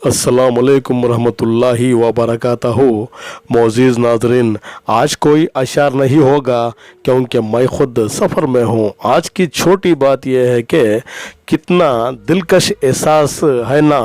अस्सलामुअलैकुम रहमतुल्लाहि व बरकातहू। मोअज़्ज़िज़ नाज़रीन, आज कोई अशार नहीं होगा क्योंकि मैं ख़ुद सफ़र में हूँ। आज की छोटी बात यह है कि कितना दिलकश एहसास है ना,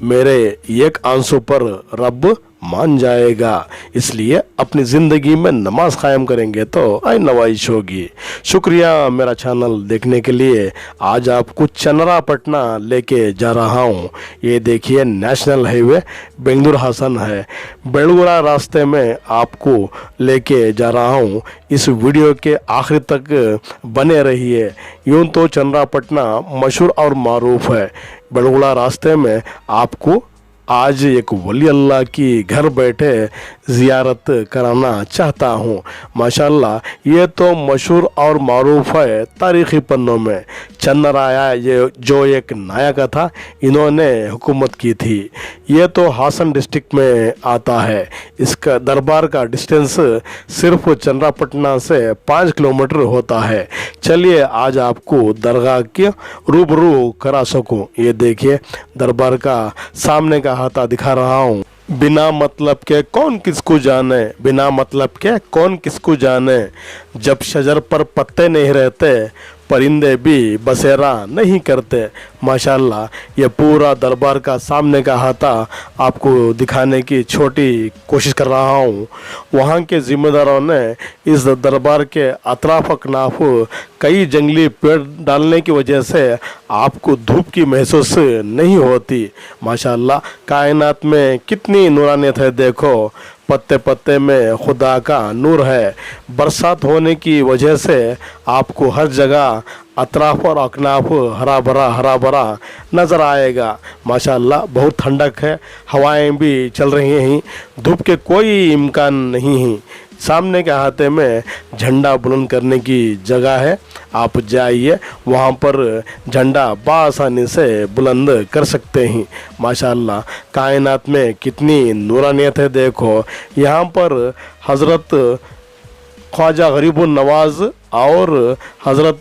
मेरे एक आंसू पर रब मान जाएगा। इसलिए अपनी ज़िंदगी में नमाज कायम करेंगे तो आई नवाइश होगी। शुक्रिया मेरा चैनल देखने के लिए। आज आपको चनरा पटना लेके जा रहा हूँ। ये देखिए नेशनल हाईवे बेंगलुरु हासन है। बेलगुरा रास्ते में आपको लेके जा रहा हूँ। इस वीडियो के आखिर तक बने रहिए। यूँ तो चनरा पटना मशहूर और मारूफ है। बेलगुरा रास्ते में आपको आज एक वली अल्लाह की घर बैठे ज़ियारत कराना चाहता हूँ। माशाल्लाह ये तो मशहूर और मारूफ है तारीख़ी पन्नों में। चंद्राया ये जो एक नायक था, इन्होंने हुकूमत की थी। ये तो हासन डिस्ट्रिक्ट में आता है। इसका दरबार का डिस्टेंस सिर्फ चंद्रापटना से 5 किलोमीटर होता है। चलिए आज आपको दरगाह के रूबरू करा सकूं। ये देखिए दरबार का सामने का हाथा दिखा रहा हूँ। बिना मतलब के कौन किसको जाने, बिना मतलब के कौन किसको जाने। जब शजर पर पत्ते नहीं रहते, परिंदे भी बसेरा नहीं करते। माशाल्लाह ये पूरा दरबार का सामने का हाथा आपको दिखाने की छोटी कोशिश कर रहा हूँ। वहाँ के ज़िम्मेदारों ने इस दरबार के अतराफ अकनाफ कई जंगली पेड़ डालने की वजह से आपको धूप की महसूस नहीं होती। माशाल्लाह कायनात में कितनी नूरानियत है, देखो पत्ते पत्ते में खुदा का नूर है। बरसात होने की वजह से आपको हर जगह अतराफ और अकनाफ हरा भरा नज़र आएगा। माशाल्लाह बहुत ठंडक है, हवाएं भी चल रही हैं, धूप के कोई इम्कान नहीं है। सामने के हाथे में झंडा बुलंद करने की जगह है। आप जाइए, वहाँ पर झंडा बआसानी से बुलंद कर सकते हैं। माशाल्लाह कायनात में कितनी नूरानियत है, देखो यहाँ पर हज़रत ख्वाजा गरीबुन नवाज़ और हज़रत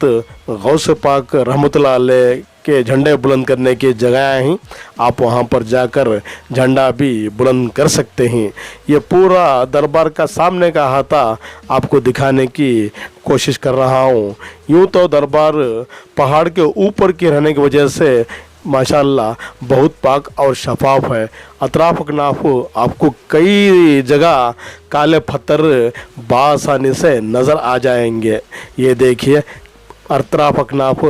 गौस पाक रहमतुल्लाह अलैह के झंडे बुलंद करने की जगह हैं। आप वहां पर जाकर झंडा भी बुलंद कर सकते हैं। ये पूरा दरबार का सामने का हाथा आपको दिखाने की कोशिश कर रहा हूँ। यूँ तो दरबार पहाड़ के ऊपर की रहने की वजह से माशाल्लाह बहुत पाक और शफाफ है। अतराफ अकनाफ आपको कई जगह काले पत्थर बआसानी से नज़र आ जाएंगे। ये देखिए अतराफ अकनाफ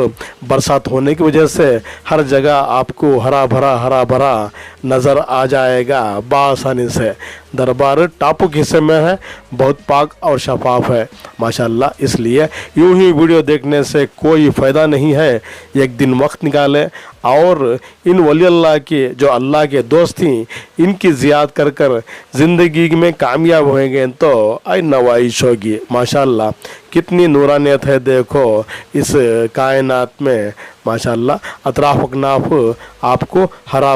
बरसात होने की वजह से हर जगह आपको हरा भरा नज़र आ जाएगा बआसानी से। दरबार टापू के हिस्से में है, बहुत पाक और शफाफ है माशाल्लाह। इसलिए यूं ही वीडियो देखने से कोई फ़ायदा नहीं है। एक दिन वक्त निकाले और इन वली अल्लाह के जो अल्लाह के दोस्त थी, इनकी ज़ियारत कर कर ज़िंदगी में कामयाब होंगे तो आई नवाइश होगी। माशाल्लाह कितनी नूरानियत है, देखो इस कायनात में। माशाल्लाह अतराफ अकनाफ आपको हरा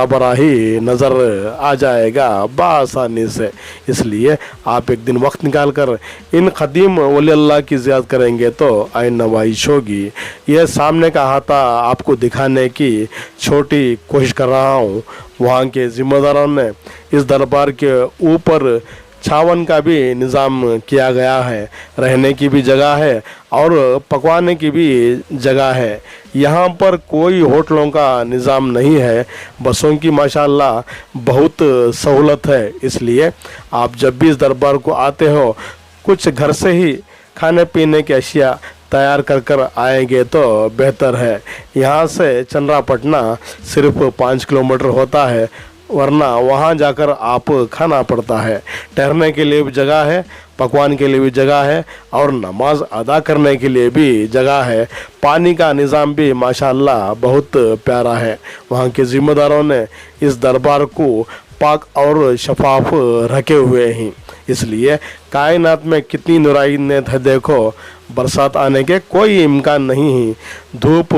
भरा ही नज़र आ जाएगा बआसानी से। इसलिए आप एक दिन वक्त निकाल कर इन ख़दीम वली अल्लाह की ज़ियारत करेंगे तो आई नवाइश होगी। यह सामने का हाथा आपको दिखाने की छोटी कोशिश कर रहा हूँ। वहाँ के ज़िम्मेदारों ने इस दरबार के ऊपर छावन का भी निज़ाम किया गया है। रहने की भी जगह है और पकवाने की भी जगह है। यहाँ पर कोई होटलों का निज़ाम नहीं है। बसों की माशाल्लाह बहुत सहूलत है। इसलिए आप जब भी इस दरबार को आते हो, कुछ घर से ही खाने पीने की अशिया तैयार कर आएंगे तो बेहतर है। यहाँ से चंद्रापटना सिर्फ 5 किलोमीटर होता है, वरना वहाँ जाकर आप खाना पड़ता है। ठहरने के लिए भी जगह है, पकवान के लिए भी जगह है और नमाज अदा करने के लिए भी जगह है। पानी का निज़ाम भी माशाल्लाह बहुत प्यारा है। वहाँ के ज़िम्मेदारों ने इस दरबार को पाक और शफाफ रखे हुए हैं। इसलिए कायनात में कितनी नूरानियत है, देखो बरसात आने के कोई इम्कान नहीं है। धूप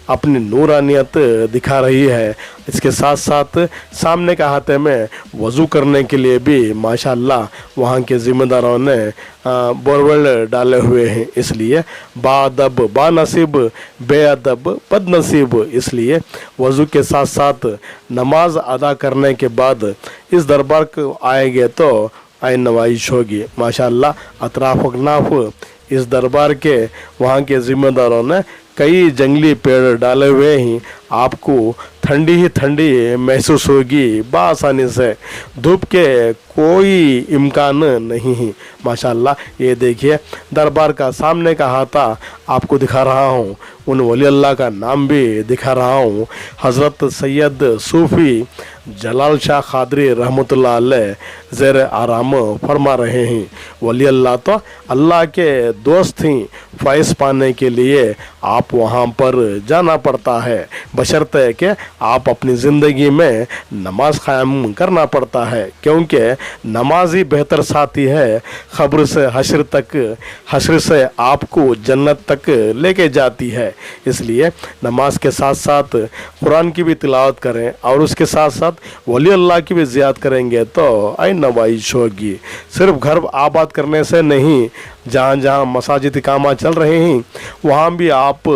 अपनी नूरानियत दिखा रही है। इसके साथ साथ सामने के हाथे में वज़ू करने के लिए भी माशाअल्लाह वहाँ के ज़िम्मेदारों ने बोरवेल डाले हुए हैं। इसलिए बाअदब बानसीब बेअदब बदनसीब, इसलिए वज़ू के साथ साथ नमाज अदा करने के बाद इस दरबार को आएंगे तो आइन नवाइश होगी। माशाअल्लाह अतराफ अकनाफ इस दरबार के वहाँ के ज़िम्मेदारों ने कई जंगली पेड़ डाले हुए हैं। आपको ठंडी ही ठंडी महसूस होगी बआसानी से, धूप के कोई इम्कान नहीं है। माशाअल्लाह ये देखिए दरबार का सामने का हाथा आपको दिखा रहा हूँ, उन वली अल्लाह का नाम भी दिखा रहा हूँ। हज़रत सैयद सूफ़ी जलाल शाह क़ादरी रहमतुल्लाह अलैह ज़ेर आराम फरमा रहे हैं। वली अल्लाह तो अल्लाह के दोस्त हैं, फ़ैज़ पाने के लिए आप वहाँ पर जाना पड़ता है, बशर्ते कि आप अपनी ज़िंदगी में नमाज क़ायम करना पड़ता है, क्योंकि नमाज ही बेहतर साथी है, ख़ब्र से हश्र तक, हश्र से आपको जन्नत तक लेके जाती है। इसलिए नमाज के साथ साथ कुरान की भी तिलावत करें और उसके साथ साथ वली अल्लाह की भी ज़ियारत करेंगे तो आइन नवाइश होगी। सिर्फ घर आबाद करने से नहीं, जहाँ जहाँ मसाजिद कामा चल रहे हैं वहाँ भी आप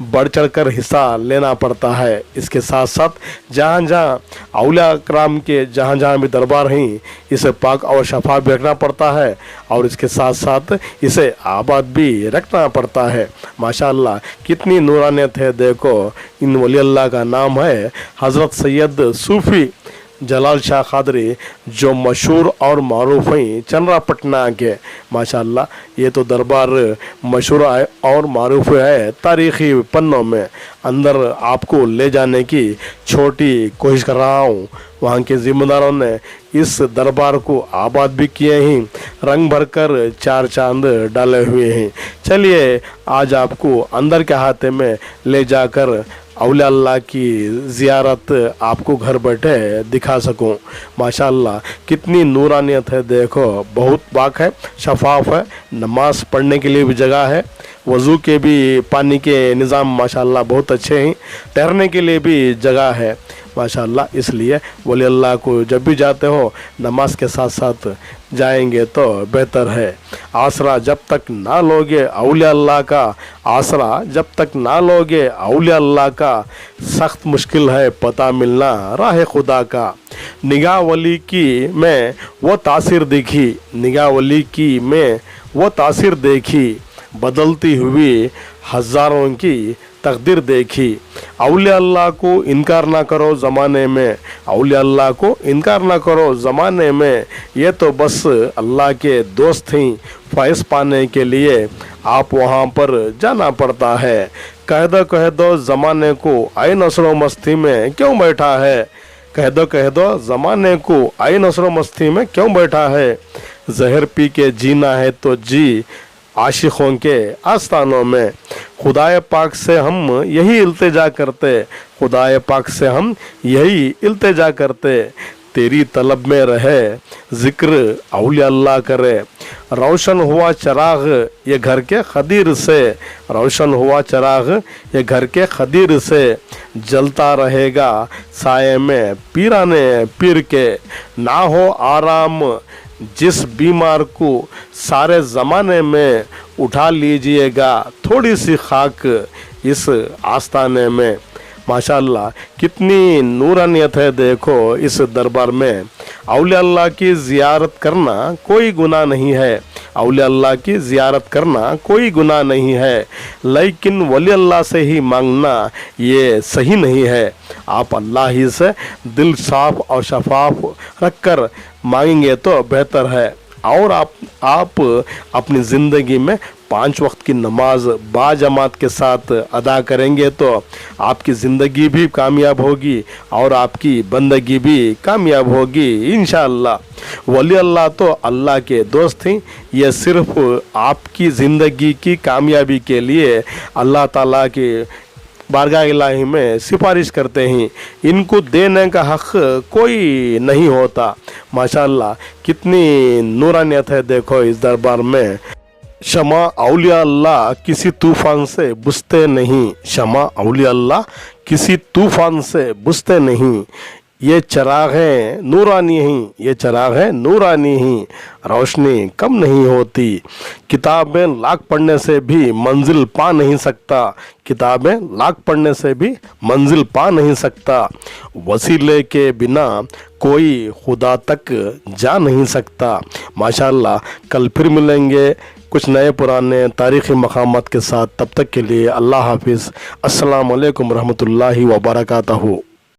बढ़ चढ़ कर हिस्सा लेना पड़ता है। इसके साथ साथ जहाँ जहाँ औलिया कराम के जहाँ जहाँ भी दरबार हैं इसे पाक और शफा भी रखना पड़ता है और इसके साथ साथ इसे आबाद भी रखना पड़ता है। माशाअल्लाह कितनी नूरानियत है। देखो इन वली अल्लाह का नाम है हज़रत सैयद सूफ़ी जलाल शाह क़ादरी, जो मशहूर और मारूफ हैं चंद्रा पटना के। माशाअल्लाह ये तो दरबार मशहूर और मारूफ है तारीख़ी पन्नों में। अंदर आपको ले जाने की छोटी कोशिश कर रहा हूँ। वहाँ के ज़िम्मेदारों ने इस दरबार को आबाद भी किए हैं, रंग भर कर चार चांद डाले हुए हैं। चलिए आज आपको अंदर के हाथे में ले जाकर औलिया अल्लाह की ज़ियारत आपको घर बैठे दिखा सकूं। माशाअल्लाह कितनी नूरानियत है। देखो बहुत पाक है, शफाफ है, नमाज पढ़ने के लिए भी जगह है, वज़ू के भी पानी के निज़ाम माशाअल्लाह बहुत अच्छे हैं, ठहरने के लिए भी जगह है माशाअल्लाह। इसलिए वली अल्लाह को जब भी जाते हो नमाज के साथ साथ जाएंगे तो बेहतर है। आसरा जब तक ना लोगे औलिया अल्लाह का, आसरा जब तक ना लोगे औलिया अल्लाह का, सख्त मुश्किल है पता मिलना राह खुदा का। निगाह वली की में वो तासीर देखी, निगाह वली की में वो तासीर देखी, बदलती हुई हज़ारों की तकदीर देखी। औलिया अल्लाह को इनकार ना करो ज़माने में, औलिया अल्लाह को इनकार ना करो ज़माने में, ये तो बस अल्लाह के दोस्त हैं, फ़ैज़ पाने के लिए आप वहाँ पर जाना पड़ता है। कह दो ज़माने को आए नस्रो मस्ती में क्यों बैठा है, कह दो ज़माने को आए नस्रो मस्ती में क्यों बैठा है। जहर पी के जीना है तो जी आशिकों के आस्थानों में। खुदाए पाक से हम यही इल्तिजा करते, खुदाए पाक से हम यही इल्तिजा करते, तेरी तलब में रहे ज़िक्र औलिया अल्लाह करे। रोशन हुआ चिराग ये घर के खदीर से, रोशन हुआ चिराग ये घर के खदीर से, जलता रहेगा साये में पीराने पीर के। ना हो आराम जिस बीमार को सारे ज़माने में, उठा लीजिएगा थोड़ी सी खाक इस आस्ताने में। माशाअल्लाह कितनी नूरानियत है। देखो इस दरबार में औलिया अल्लाह की ज़ियारत करना कोई गुनाह नहीं है, औलिया अल्लाह की ज़ियारत करना कोई गुनाह नहीं है, लेकिन वली अल्लाह से ही मांगना ये सही नहीं है। आप अल्लाह ही से दिल साफ और शफाफ रख कर मांगेंगे तो बेहतर है। और आप अपनी ज़िंदगी में 5 वक्त की नमाज बाजमात के साथ अदा करेंगे तो आपकी ज़िंदगी भी कामयाब होगी और आपकी बंदगी भी कामयाब होगी इंशाअल्लाह। वली अल्लाह तो अल्लाह के दोस्त हैं, ये सिर्फ आपकी ज़िंदगी की कामयाबी के लिए अल्लाह ताला के बारगाह इलाही में सिफारिश करते हैं। इनको देने का हक़ कोई नहीं होता। माशाअल्लाह कितनी नूरानियत है। देखो इस दरबार में शमा औलिया अल्लाह किसी तूफान से बुझते नहीं, शमा औलिया अल्लाह किसी तूफान से बुझते नहीं। ये चराग हैं नूरानी ही, ये चराग हैं नूरानी ही, रोशनी कम नहीं होती। किताबें लाख पढ़ने से भी मंजिल पा नहीं सकता, किताबें लाख पढ़ने से भी मंजिल पा नहीं सकता। वसीले के बिना कोई खुदा तक जा नहीं सकता। माशाअल्लाह, कल फिर मिलेंगे कुछ नए पुराने तारीख़ी मकामात के साथ। तब तक के लिए अल्लाह हाफिज़। अस्सलामु अलैकुम रहमतुल्लाहि व बरकातहू।